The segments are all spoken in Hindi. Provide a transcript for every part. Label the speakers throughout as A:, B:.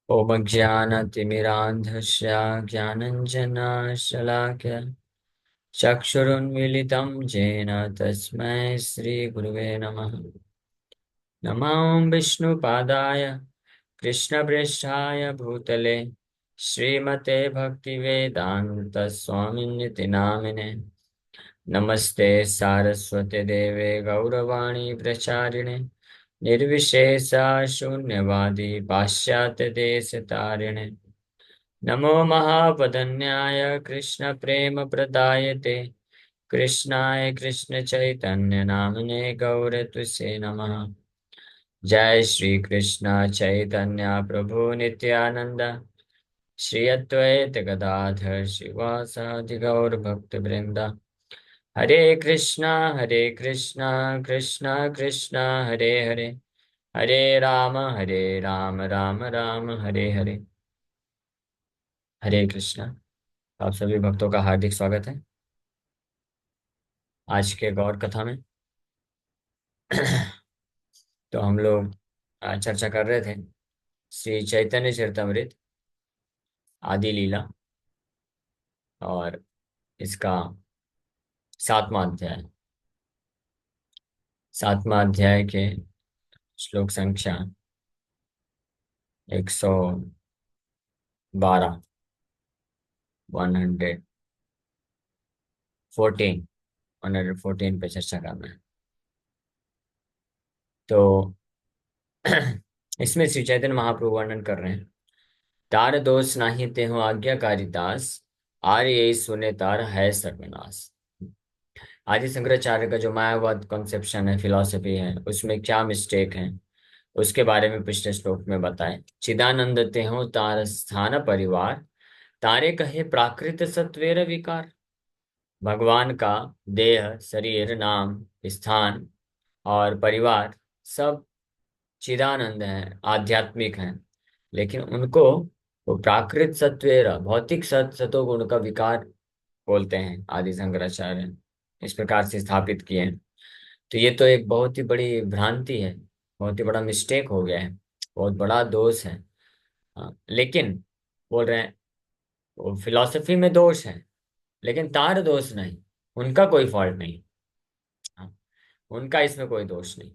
A: ॐ ज्ञानतिमिरान्धस्य ज्ञानञ्जनशलाकया चक्षुरुन्मीलितं येन तस्मै श्रीगुरुवे नमः। नमो विष्णुपादाय कृष्णप्रेष्ठाय भूतले श्रीमते भक्तिवेदान्तस्वामिनिति नामिने। नमस्ते सारस्वते देवे गौरवाणी प्रचारिणे निर्विशेषा शून्यवादी पाश्चात्यदेशतारिणे। नमो महावदन्याय कृष्णप्रेमप्रदायते कृष्णाय कृष्णचैतन्यनामिने गौरत्वसे नमः। जय श्री कृष्ण चैतन्य प्रभु नित्यानंद श्री अद्वैत गदाधर शिवासादि गौर भक्त वृंदा। हरे कृष्णा कृष्णा कृष्णा हरे हरे, हरे राम राम राम हरे हरे। हरे कृष्णा। आप सभी भक्तों का हार्दिक स्वागत है आज के गौर कथा में। तो हम लोग आज चर्चा कर रहे थे श्री चैतन्य चरितमृत आदि लीला और इसका 7वां अध्याय। 7वां अध्याय के श्लोक संख्या 112, 114, 114 पे चर्चा करना है। तो इसमें श्री चैतन्य महाप्रभु वर्णन कर रहे हैं, तार दोष नाही तेहु आज्ञाकारी दास, आर्य यही सुने तार है सर्वनाश। आदि शंकराचार्य का जो मायावाद कॉन्सेप्शन है, फिलॉसफी है, उसमें क्या मिस्टेक है उसके बारे में पिछले श्लोक में बताएं। चिदानंद तेहु तार स्थान परिवार, तारे कहे प्राकृत सत्वेर विकार। भगवान का देह, शरीर, नाम, स्थान और परिवार सब चिदानंद हैं, आध्यात्मिक हैं, लेकिन उनको वो प्राकृत सत्वेर भौतिक सतोगुण का विकार बोलते हैं। आदि शंकराचार्य इस प्रकार से स्थापित किए हैं। तो ये तो एक बहुत ही बड़ी भ्रांति है, बहुत ही बड़ा मिस्टेक हो गया है, बहुत बड़ा दोष है। हाँ, लेकिन बोल रहे हैं वो फिलॉसफी में दोष है, लेकिन तार दोष नहीं, उनका कोई फॉल्ट नहीं। हाँ, उनका इसमें कोई दोष नहीं।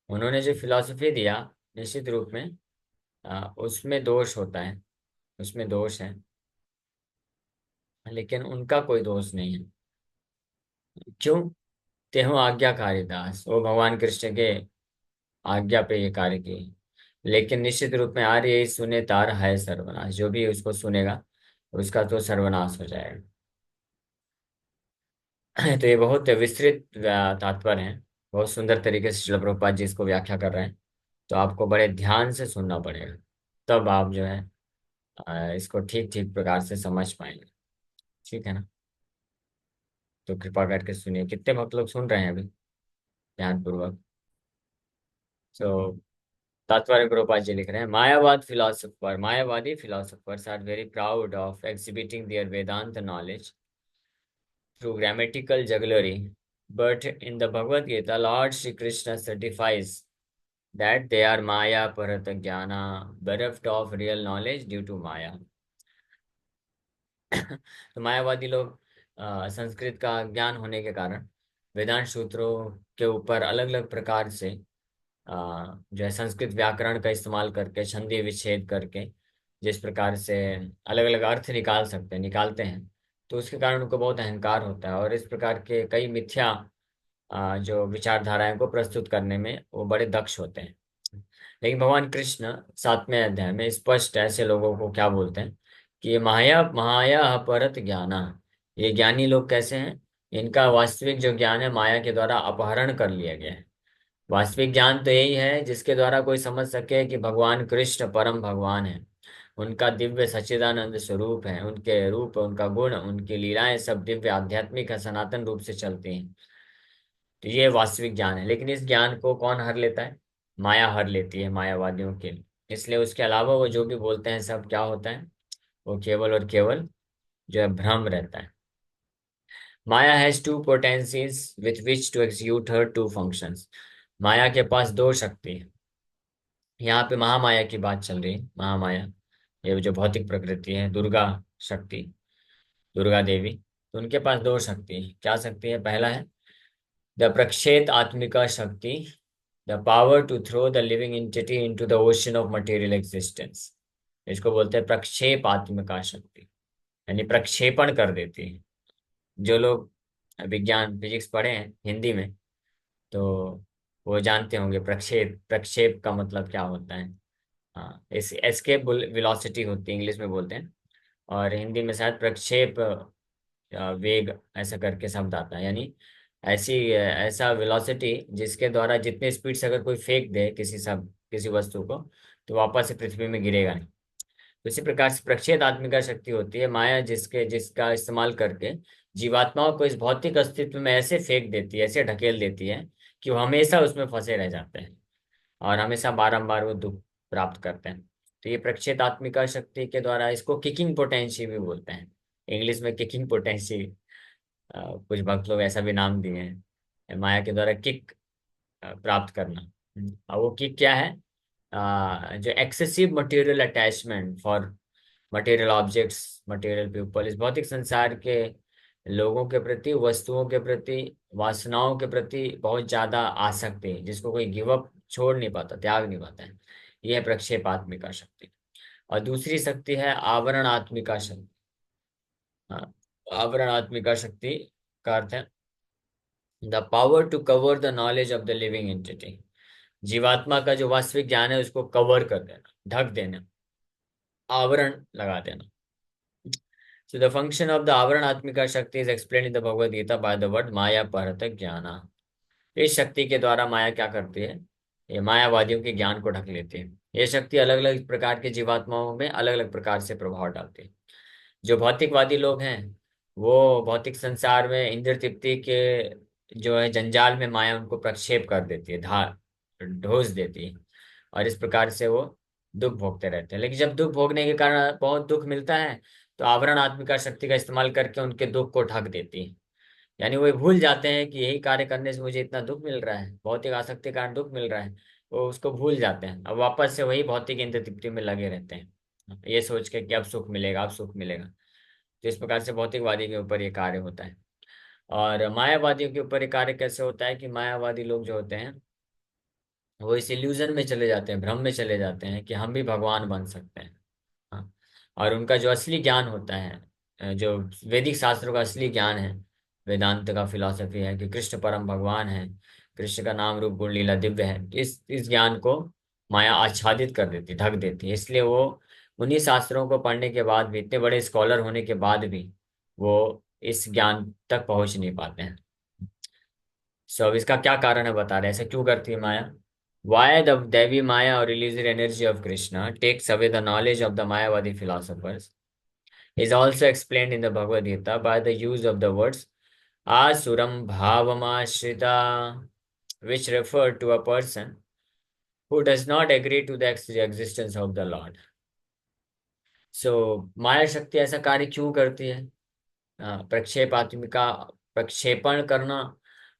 A: उन्होंने जो फिलॉसफी दिया, निश्चित रूप में उसमें दोष होता है, उसमें दोष है, लेकिन उनका कोई दोष नहीं है। क्यों? तेहो आज्ञाकारी दास, वो भगवान कृष्ण के आज्ञा पे ये कार्य किए। लेकिन निश्चित रूप में आर्य यही सुने तार है सर्वनाश, जो भी उसको सुनेगा उसका तो सर्वनाश हो जाएगा। तो ये बहुत विस्तृत तात्पर्य है, बहुत सुंदर तरीके से श्रील प्रभुपाद जी इसको व्याख्या कर रहे हैं। तो आपको बड़े ध्यान से सुनना पड़ेगा, तब आप जो है इसको ठीक ठीक प्रकार से समझ पाएंगे। ठीक है ना? तो कृपा करके सुनिए। कितने भक्त लोग सुन रहे हैं अभी ध्यान पूर्वक? तो तात्पर्य प्रभुपाद जी लिख रहे हैं, Mayavadi philosophers are very proud of exhibiting their Vedanta knowledge through grammatical jugglery. But in the Bhagavad Gita, Lord Shri Krishna certifies that they are Maya Parata Jnana, bereft of real knowledge due to Maya. तो मायावादी लोग संस्कृत का ज्ञान होने के कारण वेदांत सूत्रों के ऊपर अलग अलग प्रकार से जो है संस्कृत व्याकरण का इस्तेमाल करके, संधि विच्छेद करके जिस प्रकार से अलग अलग अर्थ निकालते हैं, तो उसके कारण उनको बहुत अहंकार होता है और इस प्रकार के कई मिथ्या जो विचारधाराएं को प्रस्तुत करने में वो बड़े दक्ष होते हैं। लेकिन भगवान कृष्ण 7वें अध्याय में स्पष्ट ऐसे लोगों को क्या बोलते हैं कि ये माया माया अपहरत ज्ञाना, ये ज्ञानी लोग कैसे हैं? इनका वास्तविक जो ज्ञान है माया के द्वारा अपहरण कर लिया गया है। वास्तविक ज्ञान तो यही है जिसके द्वारा कोई समझ सके कि भगवान कृष्ण परम भगवान है, उनका दिव्य सच्चिदानंद स्वरूप है, उनके रूप, उनका गुण, उनकी लीलाएं सब दिव्य आध्यात्मिक है, सनातन रूप से चलती हैं। तो ये वास्तविक ज्ञान है। लेकिन इस ज्ञान को कौन हर लेता है? माया हर लेती है मायावादियों के लिए। इसलिए उसके अलावा वो जो भी बोलते हैं सब क्या होता है? वो केवल और केवल जो है भ्रम रहता है। Maya has two potencies with which to execute her two functions. माया के पास दो शक्ति है, यहाँ पे महामाया की बात चल रही है। महामाया, ये जो भौतिक प्रकृति है, दुर्गा शक्ति, दुर्गा देवी। तो उनके पास दो शक्ति है। क्या शक्ति है? पहला है द प्रक्षेत आत्मिका शक्ति, the power to throw the living entity into the ocean of material existence. इसको बोलते हैं प्रक्षेप आत्मिका शक्ति, यानी प्रक्षेपण कर देती है। जो लोग विज्ञान फिजिक्स पढ़े हैं हिंदी में, तो वो जानते होंगे प्रक्षेप, प्रक्षेप का मतलब क्या होता है। हाँ, इस एस्केप वेलोसिटी होती है, इंग्लिश में बोलते हैं। और हिंदी में शायद प्रक्षेप वेग ऐसा करके शब्द आता है, यानी ऐसा वेलोसिटी जिसके द्वारा जितने स्पीड से अगर कोई फेंक दे किसी वस्तु को, तो वापस से पृथ्वी में गिरेगा नहीं। तो इसी प्रकार से प्रक्षेप आत्मिका शक्ति होती है माया, जिसका इस्तेमाल करके जीवात्माओं को इस भौतिक अस्तित्व में ऐसे फेंक देती है, ऐसे ढकेल देती है कि वो हमेशा उसमें फंसे रह जाते हैं और हमेशा बारंबार वो दुख प्राप्त करते हैं। तो ये प्रक्षेप आत्मिका शक्ति के द्वारा, इसको किकिंग पोटेंशी भी बोलते हैं, इंग्लिश में किकिंग पोटेंशी। कुछ भक्त लोग ऐसा भी नाम दिए हैं, माया के द्वारा किक प्राप्त करना। और वो किक क्या है? जो excessive material attachment for material objects, material people, इस भौतिक संसार के लोगों के प्रति, वस्तुओं के प्रति, वासनाओं के प्रति बहुत ज्यादा आसक्ति, जिसको कोई गिव अप, छोड़ नहीं पाता, त्याग नहीं पाता है। यह है प्रक्षेपात्मिका शक्ति। और दूसरी शक्ति है आवरणात्मिका शक्ति। हाँ, आवरणात्मिका शक्ति का अर्थ है the power to cover the knowledge of the living entity. जीवात्मा का जो वास्तविक ज्ञान है उसको कवर कर देना, ढक देना, आवरण लगा देना। So the function of the आवरणात्मिका शक्ति is explained in the Bhagavad Gita by the word माया परत ज्ञाना। इस शक्ति के द्वारा माया क्या करती है? ये मायावादियों के ज्ञान को ढक लेती है। ये शक्ति अलग अलग प्रकार के जीवात्माओं में अलग अलग प्रकार से प्रभाव डालती है। जो भौतिकवादी लोग हैं, वो भौतिक संसार में इंद्र तृप्ति के जो है जंजाल में माया उनको प्रक्षेप कर देती है, धार ढोस देती है, और इस प्रकार से वो दुख भोगते रहते हैं। लेकिन जब दुख भोगने के कारण बहुत दुख मिलता है, तो आवरण आत्मिका शक्ति का इस्तेमाल करके उनके दुख को ढक देती है। यानी वो भूल जाते हैं कि यही कार्य करने से मुझे इतना दुख मिल रहा है, भौतिक आसक्ति के कारण दुख मिल रहा है। वो उसको भूल जाते हैं, अब वापस से वही भौतिक इंद्र तृप्ति में लगे रहते हैं, ये सोच के कि अब सुख मिलेगा, अब सुख मिलेगा। तो इस प्रकार से भौतिकवादी के ऊपर ये कार्य होता है। और मायावादियों के ऊपर ये कार्य कैसे होता है कि मायावादी लोग जो होते हैं, वो इस इल्यूजन में चले जाते हैं, भ्रम में चले जाते हैं कि हम भी भगवान बन सकते हैं। हाँ। और उनका जो असली ज्ञान होता है, जो वैदिक शास्त्रों का असली ज्ञान है, वेदांत का फिलॉसफी है कि कृष्ण परम भगवान है, कृष्ण का नाम रूप गुण लीला दिव्य है, इस ज्ञान को माया आच्छादित कर देती, ढक देती है। इसलिए वो उन्हीं शास्त्रों को पढ़ने के बाद भी, इतने बड़े स्कॉलर होने के बाद भी, वो इस ज्ञान तक पहुंच नहीं पाते हैं। सो अब इसका क्या कारण है बता रहे हैं, ऐसा क्यों करती है माया? Why the Devi Maya or illusory energy of Krishna takes away the knowledge of the Mayavadi philosophers is also explained in the Bhagavad Gita by the use of the words Asuram Bhavamashrita, which refer to a person who does not agree to the existence of the Lord. So माया शक्ति ऐसा कार्य क्यों करती है? प्रक्षेप आत्मिका, प्रक्षेपण करना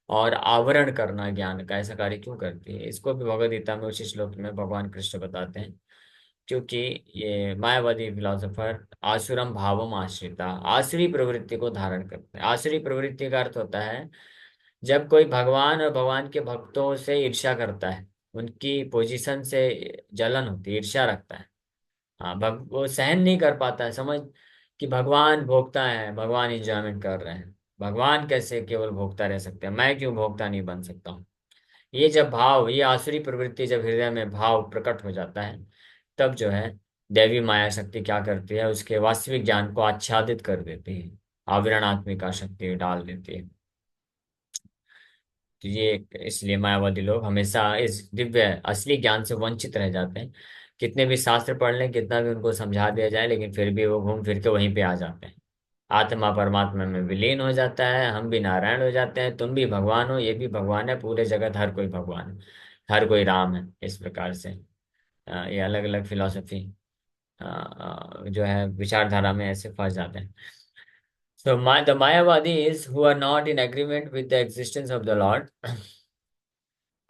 A: और आवरण करना ज्ञान का, ऐसा कार्य क्यों करती है? इसको भी भगवद गीता में उसी श्लोक में भगवान कृष्ण बताते हैं। क्योंकि ये मायावादी फिलोसोफर आसुरम भावम आश्रिता, आसुरी प्रवृत्ति को धारण करते हैं। आसुरी प्रवृत्ति का अर्थ होता है जब कोई भगवान और भगवान के भक्तों से ईर्ष्या करता है, उनकी पोजीशन से जलन होती है, ईर्ष्या रखता है। हाँ, वो सहन नहीं कर पाता है, समझ कि भगवान भोगता है, भगवान इंजॉयमेंट कर रहे हैं, भगवान कैसे केवल भोगता रह सकते हैं, मैं क्यों भोगता नहीं बन सकता हूँ। ये जब भाव, ये आसुरी प्रवृत्ति जब हृदय में भाव प्रकट हो जाता है, तब जो है देवी माया शक्ति क्या करती है, उसके वास्तविक ज्ञान को आच्छादित कर देती है, आवरणात्मिका शक्ति डाल देती है। तो ये इसलिए मायावादी लोग हमेशा इस दिव्य असली ज्ञान से वंचित रह जाते हैं। कितने भी शास्त्र पढ़ लें, कितना भी उनको समझा दिया जाए, लेकिन फिर भी वो घूम फिर के वहीं पे आ जाते हैं। आत्मा परमात्मा में विलीन हो जाता है, हम भी नारायण हो जाते हैं, तुम भी भगवान हो, ये भी भगवान है, पूरे जगत हर कोई भगवान है, हर कोई राम है। इस प्रकार से ये अलग अलग फिलॉसफी जो है विचारधारा में ऐसे फंस जाते हैं। So the Mayavadis who are not in agreement with the existence of the Lord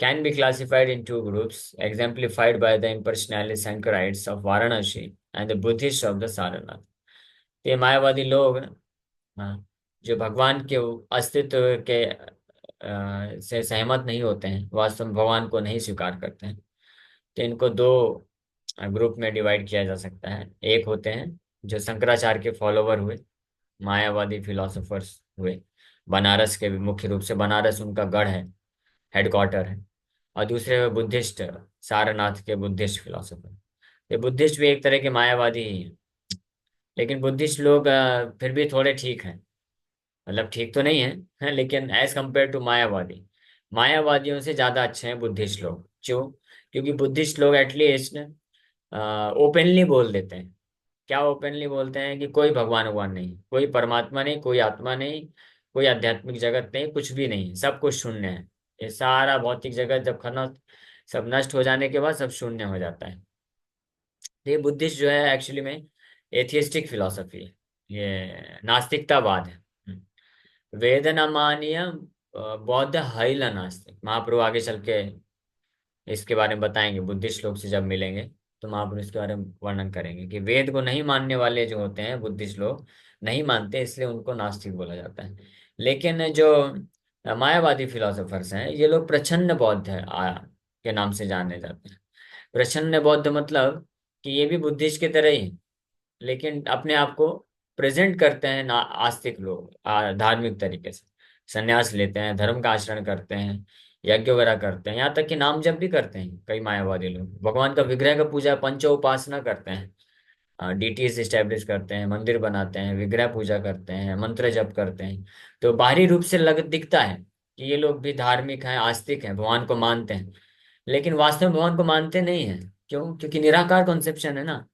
A: can be classified in two groups, exemplified by the impersonalist Sankarites of Varanasi and the Buddhists of the Sarnath. ये मायावादी लोग, हाँ, जो भगवान के अस्तित्व के से सहमत नहीं होते हैं, वास्तव में भगवान को नहीं स्वीकार करते हैं, तो इनको दो ग्रुप में डिवाइड किया जा सकता है। एक होते हैं जो शंकराचार्य के फॉलोवर हुए, मायावादी फिलोसोफर्स हुए, बनारस के भी, मुख्य रूप से बनारस उनका गढ़ है, हेडक्वार्टर है। और दूसरे हुए बुद्धिस्ट, सारनाथ के बुद्धिस्ट फिलोसोफर। ये बुद्धिस्ट भी एक तरह के मायावादी ही हैं, लेकिन बुद्धिस्ट लोग फिर भी थोड़े ठीक हैं, मतलब ठीक तो नहीं है, लेकिन एज कम्पेयर टू मायावादी, मायावादियों से ज्यादा अच्छे हैं बुद्धिस्ट लोग। क्यों? क्योंकि बुद्धिस्ट लोग एटलीस्ट ओपनली बोल देते हैं। क्या ओपनली बोलते हैं? कि कोई भगवान भगवान नहीं, कोई परमात्मा नहीं, कोई आत्मा नहीं, कोई आध्यात्मिक जगत नहीं, कुछ भी नहीं, सब कुछ शून्य है। ये सारा भौतिक जगत जब खत्म, सब नष्ट हो जाने के बाद सब शून्य हो जाता है। तो ये बुद्धिस्ट जो है एक्चुअली में एथियस्टिक फिलोसफी है, ये नास्तिकतावाद है। वेद न मानिय बौद्ध हैल नास्तिक। महाप्रभु आगे चल के इसके बारे में बताएंगे, बुद्धिस्ट लोग से जब मिलेंगे तो महाप्रभु इसके बारे में वर्णन करेंगे कि वेद को नहीं मानने वाले जो होते हैं बुद्धिस्ट लोग, नहीं मानते, इसलिए उनको नास्तिक बोला जाता है। लेकिन जो मायावादी फिलोसोफर्स हैं, ये लोग प्रछन्न बौद्ध है के नाम से जाने जाते हैं। प्रछन्न बौद्ध मतलब कि ये भी बुद्धिस्ट की तरह ही, लेकिन अपने आप को प्रेजेंट करते हैं ना, आस्तिक लोग धार्मिक तरीके से संन्यास लेते हैं, धर्म का आचरण करते हैं, यज्ञ वगैरह करते हैं, यहाँ तक कि नाम जप भी करते हैं। कई मायावादी लोग भगवान का विग्रह का पूजा, पंचो उपासना करते हैं, डीटीज स्टैब्लिश करते हैं, मंदिर बनाते हैं, विग्रह पूजा करते हैं, मंत्र जप करते हैं। तो बाहरी रूप से लग दिखता है कि ये लोग भी धार्मिक हैं, आस्तिक हैं, भगवान को मानते हैं, लेकिन वास्तव में भगवान को मानते नहीं हैं। क्यों? क्योंकि निराकार कॉन्सेप्शन है ना,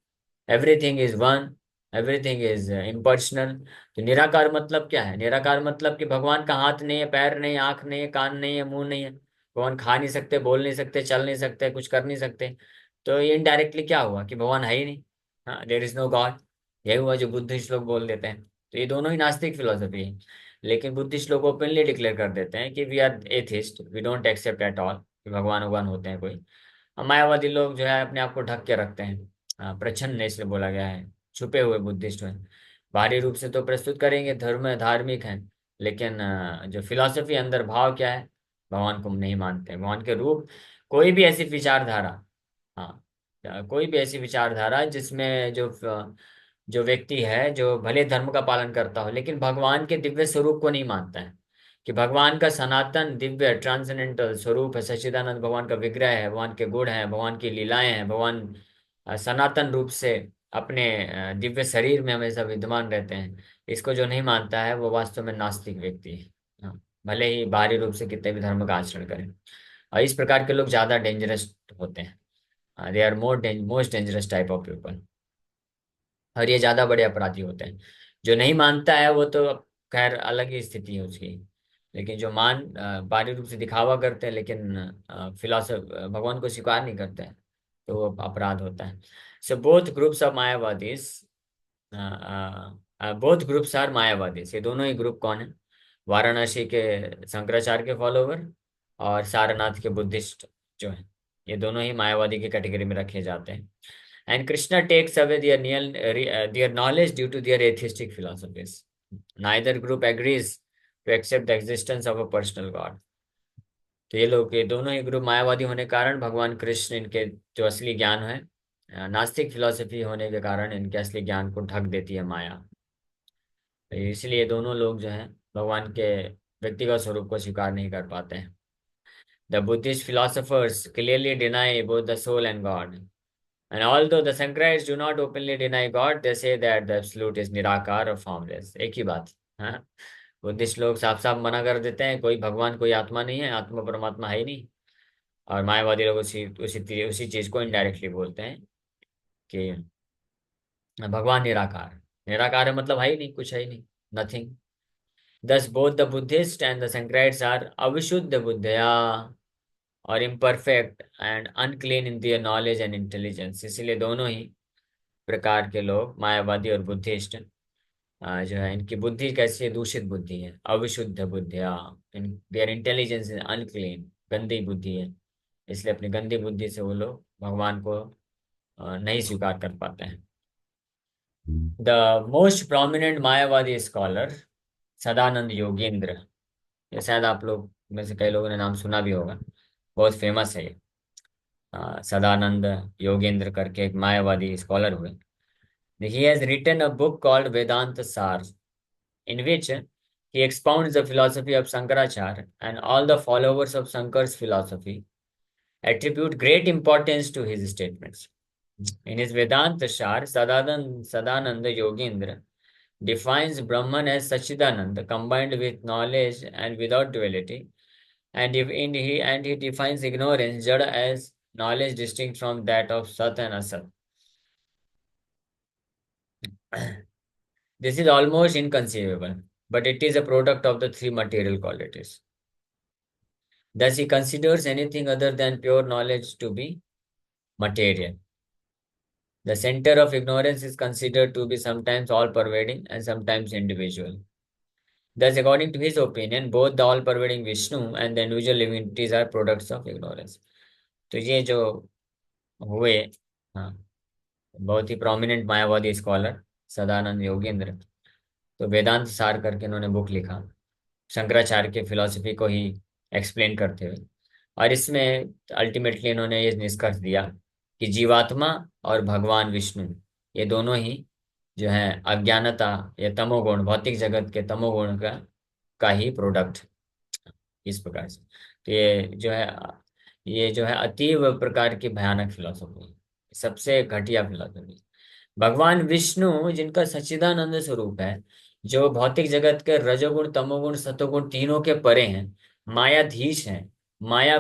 A: everything is one, everything is impersonal. तो निराकार मतलब क्या है? निराकार मतलब कि भगवान का हाथ नहीं है, पैर नहीं है, आंख नहीं है, कान नहीं है, मुंह नहीं है, भगवान खा नहीं सकते, बोल नहीं सकते, चल नहीं सकते, कुछ कर नहीं सकते। तो ये इनडायरेक्टली क्या हुआ कि भगवान है ही नहीं। हाँ, देयर इज नो गॉड। यही हुआ जो बुद्धिस्ट लोग बोल देते हैं। तो ये दोनों ही नास्तिक फिलोसफी है। लेकिन बुद्धिस्ट लोग ओपनली डिक्लेयर कर देते हैं कि we are atheist, we don't accept at all कि भगवान भगवान होते हैं कोई। मायावादी लोग जो है अपने आप को ढक के रखते हैं, प्रच्छन्न इसलिए बोला गया है, छुपे हुए बुद्धिस्ट हैं। बाहरी रूप से तो प्रस्तुत करेंगे धर्म धार्मिक हैं, लेकिन जो फिलॉसफी अंदर भाव क्या है, भगवान को नहीं मानते, भगवान के रूप। कोई भी ऐसी विचारधारा, हाँ, कोई भी ऐसी विचारधारा जिसमें जो व्यक्ति है जो भले धर्म का पालन करता हो, लेकिन भगवान के दिव्य स्वरूप को नहीं मानता है, कि भगवान का सनातन दिव्य ट्रांसेंडेंटल स्वरूप है, सच्चिदानंद भगवान का विग्रह है, भगवान के गुण हैं, भगवान की लीलाएं हैं, भगवान सनातन रूप से अपने दिव्य शरीर में हमेशा विद्यमान रहते हैं। इसको जो नहीं मानता है वो वास्तव में नास्तिक व्यक्ति है। हाँ, भले ही बाहरी रूप से कितने भी धर्म का आचरण करें। और इस प्रकार के लोग ज्यादा डेंजरस होते हैं, they are most dangerous type of people. और ये ज्यादा बड़े अपराधी होते हैं। जो नहीं मानता है वो तो खैर अलग ही स्थिति है उसकी, लेकिन जो बाहरी रूप से दिखावा करते हैं, लेकिन फिलोसफ भगवान को स्वीकार नहीं करते हैं, तो वो अपराध होता है। So both groups of Mayavadis, both groups are Mayavadis. ये दोनों ही ग्रुप कौन है? वाराणसी के शंकराचार्य के फॉलोवर और सारनाथ के बुद्धिस्ट जो है, ये दोनों ही मायावादी की कैटेगरी में रखे जाते हैं। And Krishna takes away their knowledge due to their atheistic philosophies. Neither group agrees to accept the existence of a personal God. तो ये लोग, ये दोनों ही ग्रुप मायावादी होने के कारण भगवान कृष्ण इनके जो असली ज्ञान है, नास्तिक फिलोसफी होने के कारण इनके असली ज्ञान को ढक देती है माया। तो इसलिए दोनों लोग जो हैं भगवान के व्यक्तिगत स्वरूप को स्वीकार नहीं कर पाते हैं। The Buddhist philosophers clearly deny both the soul and God. And although the Sankarites do not openly deny God, they say that the absolute is निराकार और formless। एक ही बात। हाँ, बुद्धिस्ट लोग साफ साफ मना कर देते हैं, कोई भगवान कोई आत्मा नहीं है, आत्मा परमात्मा है ही नहीं। और मायावादी लोग उसी चीज को इनडायरेक्टली बोलते हैं कि भगवान निराकार, निराकार है मतलब है ही नहीं, कुछ है ही नहीं, nothing. Thus both the Buddhist and the Sankarites are अविशुद्ध बुद्धया और imperfect and unclean in their knowledge and intelligence। इसीलिए दोनों ही प्रकार के लोग, मायावादी और बुद्धिस्ट, जो है इनकी बुद्धि कैसी है? दूषित बुद्धि है, अविशुद्ध बुद्धिया। In their intelligence is unclean, गंदी बुद्धि है, इसलिए अपनी गंदी बुद्धि से वो लोग भगवान को नहीं स्वीकार कर पाते हैं। The most prominent Mayavadi scholar Sadanand Yogendra, ये शायद आप लोग में से कई लोगों ने नाम सुना भी होगा, बहुत फेमस है ये। सदानंद योगेंद्र करके एक मायावादी स्कॉलर हुए। He has written a book called Vedanta Sar, in which he expounds the philosophy of Shankaracharya, and all the followers of Shankar's philosophy attribute great importance to his statements. In his Vedanta Sar, Sadananda Yogendra defines Brahman as Sachidananda combined with knowledge and without duality, and he defines ignorance Jada as knowledge distinct from that of Sat and Asat. This is almost inconceivable, but it is a product of the three material qualities. Thus, he considers anything other than pure knowledge to be material. The center of ignorance is considered to be sometimes all pervading and sometimes individual. Thus, according to his opinion, both the all pervading Vishnu and the individual living entities are products of ignorance. तो ये जो हुए, हाँ, बहुत ही प्रोमिनेंट मायावादी स्कॉलर सदानंद योगेंद्र, तो वेदांत सार करके इन्होंने बुक लिखा शंकराचार्य के फिलॉसफी को ही एक्सप्लेन करते हुए। और इसमें अल्टीमेटली इन्होंने ये निष्कर्ष दिया कि जीवात्मा और भगवान विष्णु, ये दोनों ही जो है अज्ञानता या तमोगुण, भौतिक जगत के तमोगुण का ही प्रोडक्ट, इस प्रकार से। तो ये जो है अतीव प्रकार की भयानक फिलॉसफी, सबसे घटिया फिलॉसफी। भगवान विष्णु जिनका सच्चिदानंद स्वरूप है, जो भौतिक जगत के रजोगुण तमोगुण सतोगुण तीनों के परे हैं, मायाधीश हैं, माया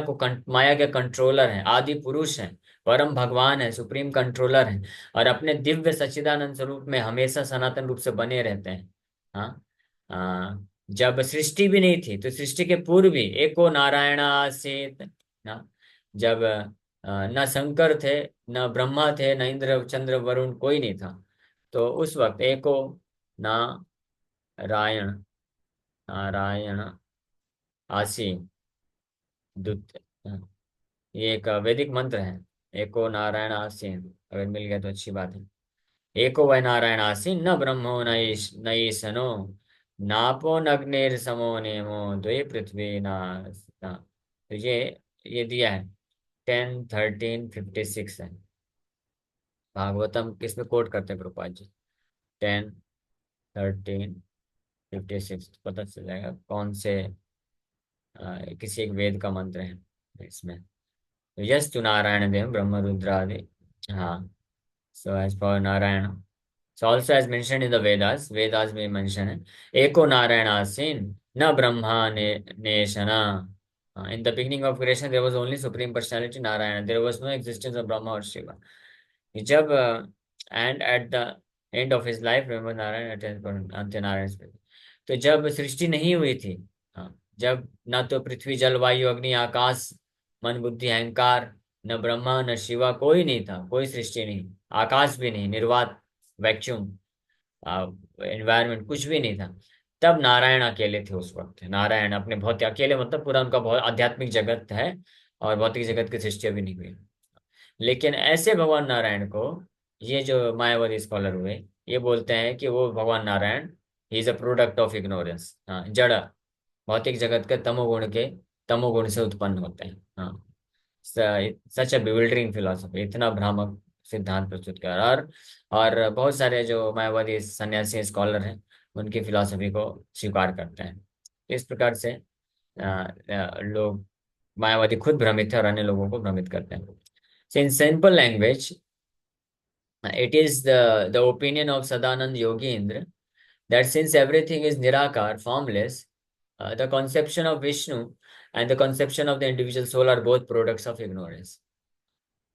A: के कंट्रोलर हैं, आदि पुरुष हैं, परम भगवान है, सुप्रीम कंट्रोलर हैं, और अपने दिव्य सच्चिदानंद स्वरूप में हमेशा सनातन रूप से बने रहते हैं। हाँ, जब सृष्टि भी नहीं थी तो सृष्टि के पूर्व भी एको नारायण आसीत ना, जब न शंकर थे, न ब्रह्मा थे, न इंद्र चंद्र वरुण, कोई नहीं था, तो उस वक्त एको नारायण, नारायण आसीन दुत, ये एक वैदिक मंत्र है। एको नारायण आसीन, अगर मिल गया तो अच्छी बात है। एको वै नारायण आसीन न ब्रह्मो न ईशनो नापो नग्नेर समो नेमो द्वे पृथ्वी ना। तो ये दिया है 10:13:56 है। भागवतम किसमें कोट करते हैं प्रभुपाद जी? 10:13:56, पता चल जाएगा कौन से किसी एक वेद का मंत्र है इसमें। तो यस्तु नारायण देव ब्रह्म रुद्रादि, हाँ, so as for Narayan, so also as mentioned in the Vedas में mention है एको नारायण आसीन न Brahma नेशना। In the beginning of creation there was only supreme personality Narayana, there was no existence of Brahma or Shiva. जब and at the end of his life remember Narayan अंत्य Narayan स्मृति। तो जब सृष्टि नहीं हुई थी, हाँ, जब न तो पृथ्वी जल वायु अग्नि आकाश मन बुद्धि अहंकार, न ब्रह्मा न शिवा, कोई नहीं था, कोई सृष्टि नहीं, आकाश भी नहीं, निर्वात वैक्यूम एनवायरनमेंट कुछ भी नहीं था, तब नारायण अकेले थे उस वक्त। नारायण अपने बहुत अकेले, मतलब पूरा उनका बहुत आध्यात्मिक जगत है और भौतिक जगत की सृष्टि अभी नहीं हुई। लेकिन ऐसे भगवान नारायण को ये जो मायावादी स्कॉलर हुए, ये बोलते हैं कि वो भगवान Narayan he is a product of ignorance. हाँ, जड़ भौतिक जगत के तमोगुण से उत्पन्न होते हैं। हाँ, सच अ बिविल्डरिंग फिलोसफी, इतना भ्रामक सिद्धांत प्रस्तुत किया। और बहुत सारे जो मायावादी सन्यासी स्कॉलर हैं उनकी फिलॉसफी को स्वीकार करते हैं। इस प्रकार से लोग मायावादी खुद भ्रमित है और अन्य लोगों को भ्रमित करते हैं। So in simple language, it is the opinion of Sadanand Yogendra that since everything is nirakar, formless, the conception of Vishnu and the conception of the individual soul are both products of ignorance.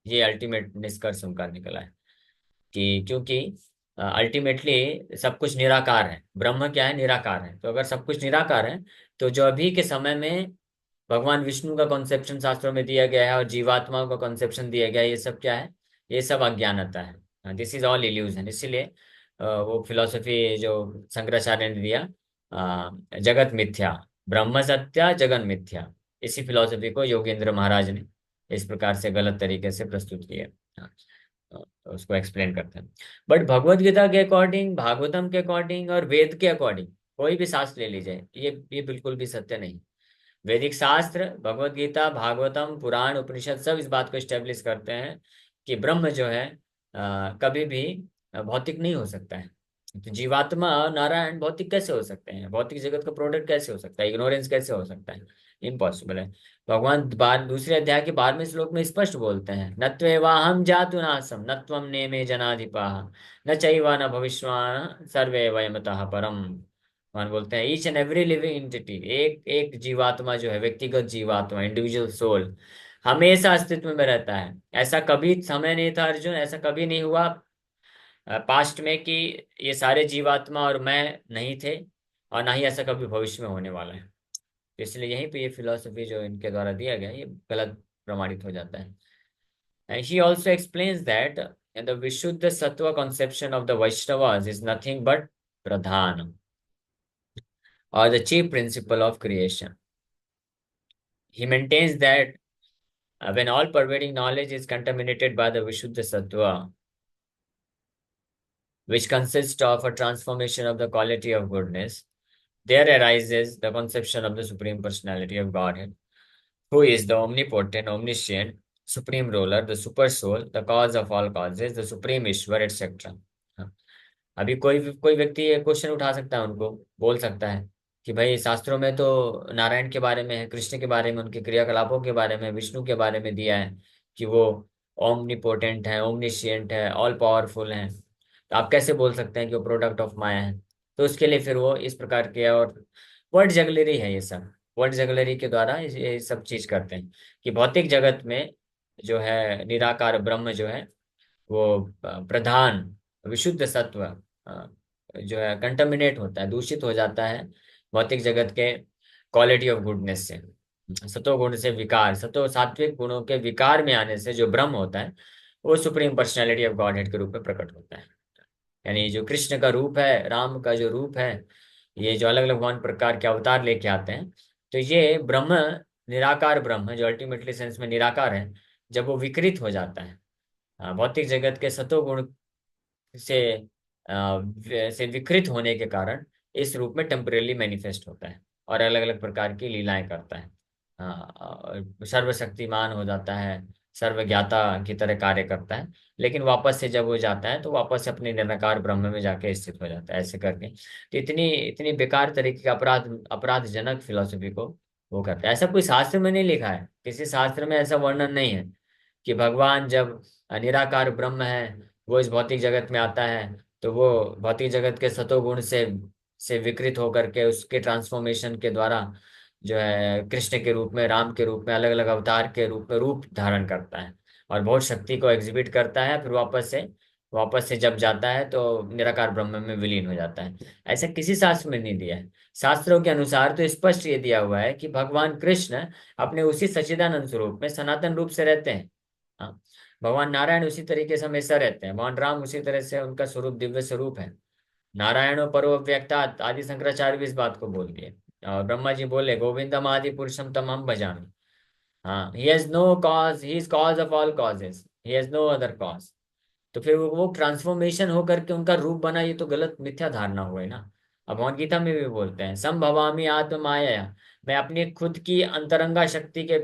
A: ये अल्टीमेट निष्कर्ष उनका निकला है कि क्योंकि अल्टीमेटली सब कुछ निराकार है, ब्रह्म क्या है? निराकार है। तो अगर सब कुछ निराकार है तो जो अभी के समय में भगवान विष्णु का कॉन्सेप्शन शास्त्रों में दिया गया है और जीवात्मा का कॉन्सेप्शन दिया गया है, ये सब क्या है? ये सब अज्ञानता है। This is all illusion. इसीलिए वो फिलोसफी जो शंकराचार्य ने दिया, जगत मिथ्या, ब्रह्म सत्या जगन मिथ्या, इसी फिलॉसफी को योगेंद्र महाराज ने इस प्रकार से गलत तरीके से प्रस्तुत किया। हाँ, तो उसको एक्सप्लेन करते हैं। बट भगवत गीता के अकॉर्डिंग, भागवतम के अकॉर्डिंग और वेद के अकॉर्डिंग, कोई भी शास्त्र ले लीजिए, ये बिल्कुल भी सत्य नहीं। वैदिक शास्त्र, भगवत गीता, भागवतम, पुराण, उपनिषद सब इस बात को स्टेब्लिश करते हैं कि ब्रह्म जो है कभी भी भौतिक नहीं हो सकता है। तो जीवात्मा और नारायण भौतिक कैसे हो सकते हैं? भौतिक जगत का प्रोडक्ट कैसे हो सकता है? इग्नोरेंस कैसे हो सकता है? इम्पॉसिबल है। भगवान बार दूसरे अध्याय के 12वें श्लोक में स्पष्ट बोलते हैं, न त्वेवाहम जातु नासम न त्वम नेमे जनाधिपाः न चैवा न भविष्यवान् सर्वे वयमतः परम। भगवान बोलते हैं each and every living entity, एक एक जीवात्मा जो है, व्यक्तिगत जीवात्मा, इंडिविजुअल सोल, हमेशा अस्तित्व में रहता है। ऐसा कभी समय नहीं था अर्जुन, ऐसा कभी नहीं हुआ पास्ट में कि ये सारे जीवात्मा और मैं नहीं थे, और ना ही ऐसा कभी भविष्य में होने वाला है। तो इसलिए यहीं पे ये फिलॉसफी जो इनके द्वारा दिया गया है, ये गलत प्रमाणित हो जाता है। And he also explains that the विशुद्ध सत्व conception of the Vaishnavas is nothing but pradhan, or the chief principle of creation. He maintains that when all pervading knowledge is contaminated by the Vishuddha Sattva, which consists of a transformation of the quality of goodness, there arises the conception of the Supreme Personality of Godhead, who is the omnipotent, omniscient, supreme ruler, the super soul, the cause of all causes, the supreme Ishwar, etc. अभी कोई व्यक्ति ये क्वेश्चन उठा सकता है, उनको बोल सकता है कि भाई शास्त्रों में तो नारायण के बारे में है, कृष्ण के बारे में, उनके क्रियाकलापों के बारे में, विष्णु के बारे में दिया है कि वो ओमनीपोटेंट है, ओमनिशियंट है, ऑल पावरफुल है, तो आप कैसे बोल सकते हैं कि वो प्रोडक्ट ऑफ माया है? तो उसके लिए फिर वो इस प्रकार के और वर्ड जगलरी है, ये सब वर्ड जगलरी के द्वारा ये सब चीज करते हैं कि भौतिक जगत में जो है निराकार ब्रह्म जो है वो प्रधान विशुद्ध सत्व जो है कंटामिनेट होता है, दूषित हो जाता है भौतिक जगत के क्वालिटी ऑफ गुडनेस से। सतो गुण से विकार, सतो सात्विक गुणों के विकार में आने से जो ब्रह्म होता है वो supreme personality of God head के रूप में प्रकट होता है। यानी जो कृष्ण का रूप है, राम का जो रूप है, ये जो अलग अलग भगवान प्रकार के अवतार लेके आते हैं, तो ये ब्रह्म, निराकार ब्रह्म जो अल्टीमेटली सेंस में निराकार है, जब वो विकृत हो जाता है भौतिक जगत के सतोगुण से से विकृत होने के कारण इस रूप में टेम्परेली मैनिफेस्ट होता है और अलग अलग प्रकार की लीलाएं करता है। सर्वशक्तिमान हो जाता है, सर्वज्ञाता की तरह कार्य करता है, लेकिन वापस से जब वो जाता है तो वापस से अपने निराकार ब्रह्म में जाके स्थित हो जाता है, ऐसे करके। तो इतनी इतनी बेकार तरीके का अपराधजनक फिलोसफी को वो करता है। ऐसा कोई शास्त्र में नहीं लिखा है, किसी शास्त्र में ऐसा वर्णन नहीं है कि भगवान जब निराकार ब्रह्म है वो इस भौतिक जगत में आता है तो वो भौतिक जगत के सतोगुण से विकृत होकर के उसके ट्रांसफॉर्मेशन के द्वारा जो है कृष्ण के रूप में, राम के रूप में, अलग अलग अवतार के रूप में रूप धारण करता है और बहुत शक्ति को एग्जिबिट करता है, फिर वापस से जब जाता है तो निराकार ब्रह्म में विलीन हो जाता है। ऐसा किसी शास्त्र में नहीं दिया है। शास्त्रों के अनुसार तो स्पष्ट ये दिया हुआ है कि भगवान कृष्ण अपने उसी सच्चिदानंद स्वरूप में सनातन रूप से रहते हैं। हाँ, भगवान नारायण उसी तरीके से हमेशा रहते हैं, भगवान राम उसी तरह से उनका स्वरूप दिव्य स्वरूप है। नारायणो परो व्यक्तात्, आदि शंकराचार्य भी इस बात को बोल दिए। और ब्रह्मा जी बोले गोविंदम आदि पुरुषम तमहम भजामि। हाँ, he has no cause, he is cause of all causes, he has no other cause. तो फिर वो ट्रांसफॉर्मेशन होकर के उनका रूप बना, ये तो गलत मिथ्या धारणा हुआ है ना। अब भगवद गीता में भी बोलते हैं संभवामि आत्म माया, मैं अपनी खुद की अंतरंगा शक्ति के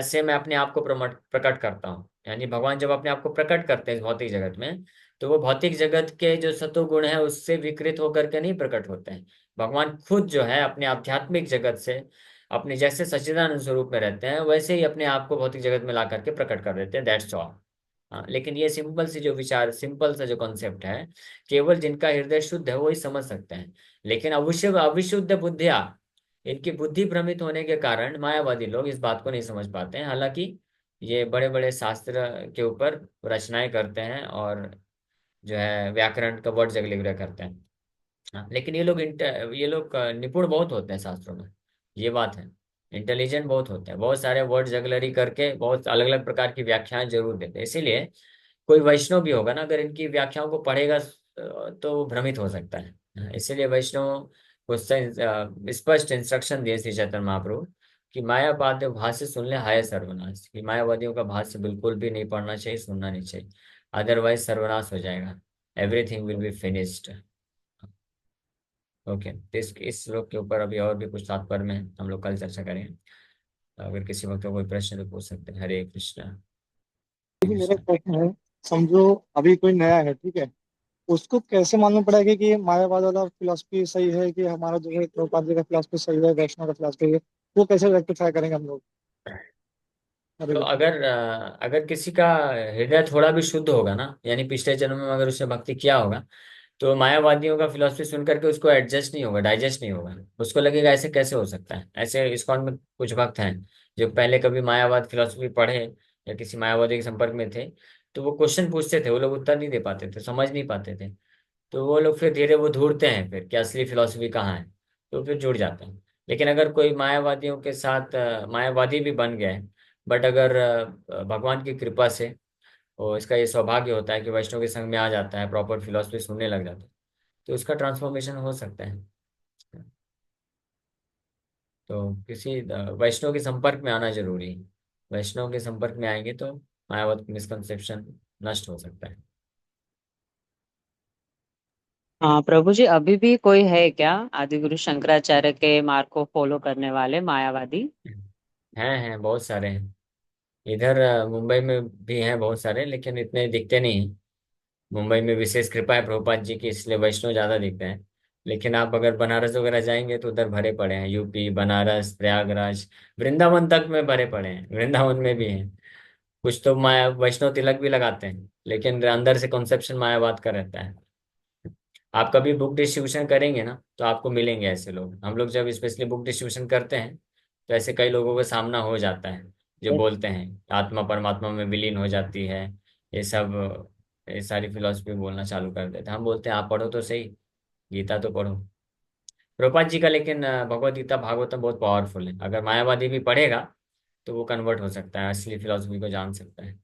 A: से मैं अपने आप को प्रकट करता हूँ। यानी भगवान जब अपने आप को प्रकट करते हैं इस भौतिक जगत में, तो वो भौतिक जगत के जो सतोगुण है उससे विकृत होकर के नहीं प्रकट होते हैं। भगवान खुद जो है अपने आध्यात्मिक जगत से, अपने जैसे सच्चिदानंद स्वरूप में रहते हैं वैसे ही अपने आप को भौतिक जगत में ला करके प्रकट कर देते हैं, दैट्स ऑल। हाँ, लेकिन ये सिंपल सी जो विचार, सिंपल सा जो कॉन्सेप्ट है, केवल जिनका हृदय शुद्ध है वही समझ सकते हैं। लेकिन अवश्य अविशुद्ध बुद्धिया, इनकी बुद्धि भ्रमित होने के कारण मायावादी लोग इस बात को नहीं समझ पाते हैं। हालांकि ये बड़े बड़े शास्त्र के ऊपर रचनाएं करते हैं और जो है व्याकरण का वर्ड जगलिग्रह करते हैं। हाँ, लेकिन ये लोग निपुण बहुत होते हैं शास्त्रों में, ये बात है। इंटेलिजेंट बहुत होते हैं, बहुत सारे वर्ड जगलरी करके बहुत अलग अलग प्रकार की व्याख्याएं जरूर देते हैं। इसीलिए कोई वैष्णव भी होगा ना, अगर इनकी व्याख्याओं को पढ़ेगा तो वो भ्रमित हो सकता है। इसीलिए वैष्णव को स्पष्ट इंस्ट्रक्शन दिए श्री चैतन्य महाप्रभु कि मायावादियों भाष्य सुन ले हाय सर्वनाश, कि मायावादियों का भाष्य बिल्कुल भी नहीं पढ़ना चाहिए, सुनना नहीं चाहिए, अदरवाइज सर्वनाश हो जाएगा, everything will be finished. Okay, तो इस श्लोक के ऊपर अभी और भी कुछ तात्पर्य में हम लोग कल चर्चा करेंगे। अगर किसी वक्त कोई प्रश्न तो पूछ सकते हैं। हरे कृष्णा, हरे
B: देखिए, मेरा
A: कृष्णा।
B: प्रश्न है। समझो अभी कोई नया है, ठीक है। उसको कैसे मालूम पड़ेगा कि ये मायावाद वाला फिलॉसफी सही है कि हमारा जो है प्रभुपाद जी का फिलॉसफी सही है, वैष्णव का फिलॉसफी है? वो कैसे रेक्टिफाई करेंगे हम लोग?
A: तो
B: अरे।
A: अगर किसी का हृदय थोड़ा भी शुद्ध होगा ना, यानी पिछले जन्म में अगर उसने भक्ति किया होगा, तो मायावादियों का फिलॉसफी सुन करके उसको एडजस्ट नहीं होगा, डाइजेस्ट नहीं होगा। उसको लगेगा ऐसे कैसे हो सकता है। ऐसे इस्कॉन में कुछ भक्त हैं जो पहले कभी मायावाद फिलॉसफी पढ़े या किसी मायावादी के संपर्क में थे, तो वो क्वेश्चन पूछते थे, वो लोग उत्तर नहीं दे पाते थे, समझ नहीं पाते थे। तो वो लोग फिर धीरे वो ढूंढते हैं फिर कि असली फिलॉसफी कहाँ है, तो फिर जुड़ जाते हैं। लेकिन अगर कोई मायावादियों के साथ मायावादी भी बन गया है, बट अगर भगवान की कृपा से और इसका ये सौभाग्य होता है कि वैष्णव के संग में आ जाता है, प्रॉपर फिलॉसफी सुनने लग जाता है, तो उसका ट्रांसफॉर्मेशन हो सकता है। तो किसी वैष्णव के संपर्क में आना जरूरी है। वैष्णव के संपर्क में आएंगे तो मायावत मिसकंसेप्शन नष्ट हो सकता है।
C: हाँ प्रभु जी, अभी भी कोई है क्या आदिगुरु शंकराचार्य के मार्ग को फॉलो करने वाले मायावादी?
A: हैं बहुत सारे हैं। इधर मुंबई में भी हैं बहुत सारे, लेकिन इतने दिखते नहीं हैं। मुंबई में विशेष कृपा है प्रभुपाद जी की, इसलिए वैष्णव ज्यादा दिखते हैं। लेकिन आप अगर बनारस वगैरह जाएंगे तो उधर भरे पड़े हैं, यूपी, बनारस, प्रयागराज, वृंदावन तक में भरे पड़े हैं, वृंदावन में भी हैं। कुछ तो माया वैष्णव तिलक भी लगाते हैं, लेकिन अंदर से कॉन्सेप्शन मायावाद का रहता है। आप कभी बुक डिस्ट्रीब्यूशन करेंगे ना, तो आपको मिलेंगे ऐसे लोग। हम लोग जब स्पेशली बुक डिस्ट्रीब्यूशन करते हैं, तो ऐसे कई लोगों का सामना हो जाता है जो बोलते हैं आत्मा परमात्मा में विलीन हो जाती है, ये सब, ये सारी फिलॉसफी बोलना चालू कर देते हैं। हम बोलते हैं आप पढ़ो तो सही, गीता तो पढ़ो। प्रभुपाद जी का लेकिन भगवत गीता भागवतम बहुत पावरफुल है। अगर मायावादी भी पढ़ेगा तो वो कन्वर्ट हो सकता है, असली फिलॉसफी को जान सकता है।